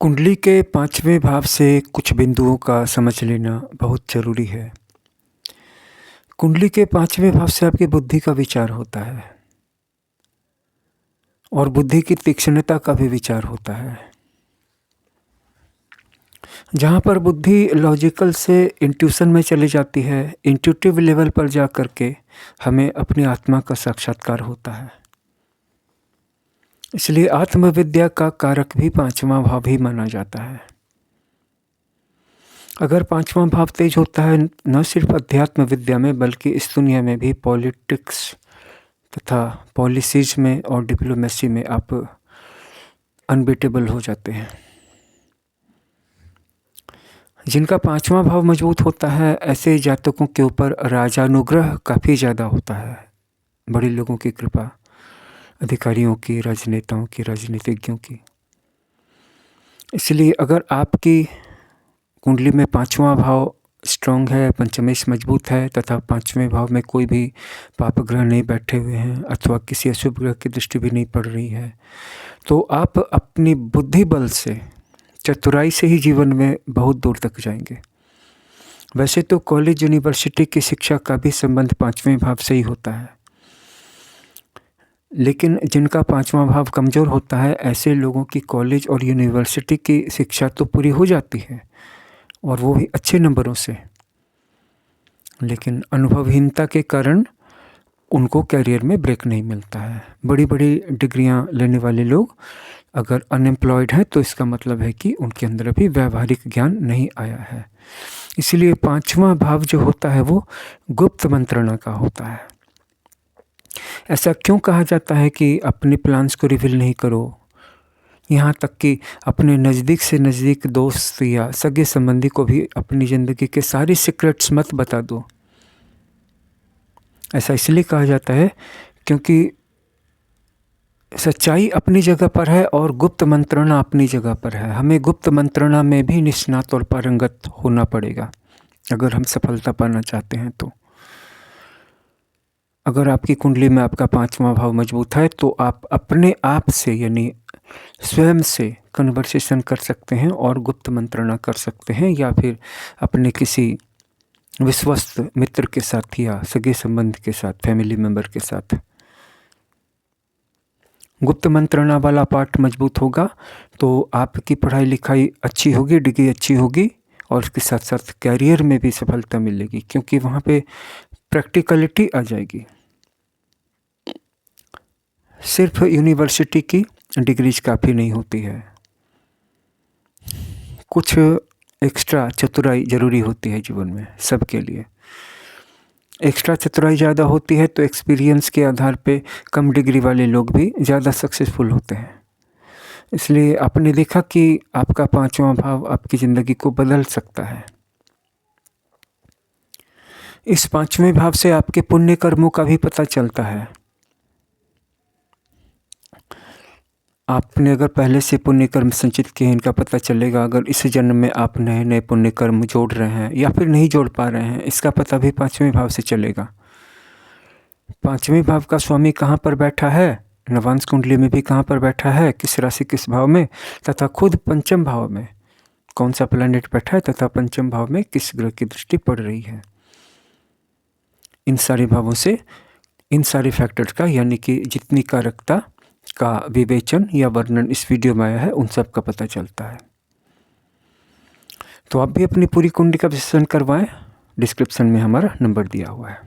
कुंडली के 5वें भाव से कुछ बिंदुओं का समझ लेना बहुत ज़रूरी है। कुंडली के 5वें भाव से आपकी बुद्धि का विचार होता है और बुद्धि की तीक्ष्णता का भी विचार होता है। जहाँ पर बुद्धि लॉजिकल से इंट्यूशन में चली जाती है, इंट्यूटिव लेवल पर जा कर के हमें अपनी आत्मा का साक्षात्कार होता है। इसलिए आत्मविद्या का कारक भी 5वां भाव ही माना जाता है। अगर 5वां भाव तेज होता है न सिर्फ अध्यात्म विद्या में बल्कि इस दुनिया में भी पॉलिटिक्स तथा पॉलिसीज में और डिप्लोमेसी में आप अनबीटेबल हो जाते हैं। जिनका 5वां भाव मजबूत होता है ऐसे जातकों के ऊपर राजानुग्रह काफ़ी ज़्यादा होता है। बड़े लोगों की कृपा, अधिकारियों की, राजनेताओं की, राजनीतिज्ञों की। इसलिए अगर आपकी कुंडली में 5वां भाव स्ट्रॉन्ग है, पंचमेश मजबूत है तथा 5वें भाव में कोई भी पाप ग्रह नहीं बैठे हुए हैं अथवा किसी अशुभ ग्रह की दृष्टि भी नहीं पड़ रही है, तो आप अपनी बुद्धि बल से, चतुराई से ही जीवन में बहुत दूर तक जाएंगे। वैसे तो कॉलेज यूनिवर्सिटी की शिक्षा का भी संबंध 5वें भाव से ही होता है, लेकिन जिनका 5वां भाव कमज़ोर होता है ऐसे लोगों की कॉलेज और यूनिवर्सिटी की शिक्षा तो पूरी हो जाती है और वो भी अच्छे नंबरों से, लेकिन अनुभवहीनता के कारण उनको कैरियर में ब्रेक नहीं मिलता है। बड़ी बड़ी डिग्रियां लेने वाले लोग अगर अनएम्प्लॉयड हैं तो इसका मतलब है कि उनके अंदर अभी व्यावहारिक ज्ञान नहीं आया है। इसलिए 5वां भाव जो होता है वो गुप्त मंत्रणा का होता है। ऐसा क्यों कहा जाता है कि अपने प्लान्स को रिवील नहीं करो, यहाँ तक कि अपने नज़दीक से नज़दीक दोस्त या सगे संबंधी को भी अपनी ज़िंदगी के सारे सीक्रेट्स मत बता दो। ऐसा इसलिए कहा जाता है क्योंकि सच्चाई अपनी जगह पर है और गुप्त मंत्रणा अपनी जगह पर है। हमें गुप्त मंत्रणा में भी निष्णात और पारंगत होना पड़ेगा अगर हम सफलता पाना चाहते हैं। तो अगर आपकी कुंडली में आपका 5वां भाव मजबूत है तो आप अपने आप से यानी स्वयं से कन्वर्सेशन कर सकते हैं और गुप्त मंत्रणा कर सकते हैं, या फिर अपने किसी विश्वस्त मित्र के साथ या सगे संबंध के साथ, फैमिली मेंबर के साथ। गुप्त मंत्रणा वाला पार्ट मजबूत होगा तो आपकी पढ़ाई लिखाई अच्छी होगी, डिग्री अच्छी होगी और उसके साथ साथ कैरियर में भी सफलता मिलेगी, क्योंकि वहाँ पे प्रैक्टिकलिटी आ जाएगी। सिर्फ यूनिवर्सिटी की डिग्रीज काफ़ी नहीं होती है, कुछ एक्स्ट्रा चतुराई ज़रूरी होती है जीवन में सबके लिए। एक्स्ट्रा चतुराई ज़्यादा होती है तो एक्सपीरियंस के आधार पे कम डिग्री वाले लोग भी ज़्यादा सक्सेसफुल होते हैं। इसलिए आपने देखा कि आपका 5वां भाव आपकी ज़िंदगी को बदल सकता है। इस 5वें भाव से आपके पुण्य कर्मों का भी पता चलता है। आपने अगर पहले से पुण्य कर्म संचित किए हैं इनका पता चलेगा। अगर इस जन्म में आप नए नए पुण्य कर्म जोड़ रहे हैं या फिर नहीं जोड़ पा रहे हैं, इसका पता भी 5वें भाव से चलेगा। 5वें भाव का स्वामी कहाँ पर बैठा है, नवांश कुंडली में भी कहाँ पर बैठा है, किस राशि किस भाव में, तथा खुद पंचम भाव में कौन सा प्लैनेट बैठा है तथा पंचम भाव में किस ग्रह की दृष्टि पड़ रही है। इन सारे भावों से इन सारे फैक्टर्स का यानी कि जितनी कारकता का विवेचन या वर्णन इस वीडियो में आया है उन सब का पता चलता है। तो आप भी अपनी पूरी कुंडली का विश्लेषण करवाएं, डिस्क्रिप्शन में हमारा नंबर दिया हुआ है।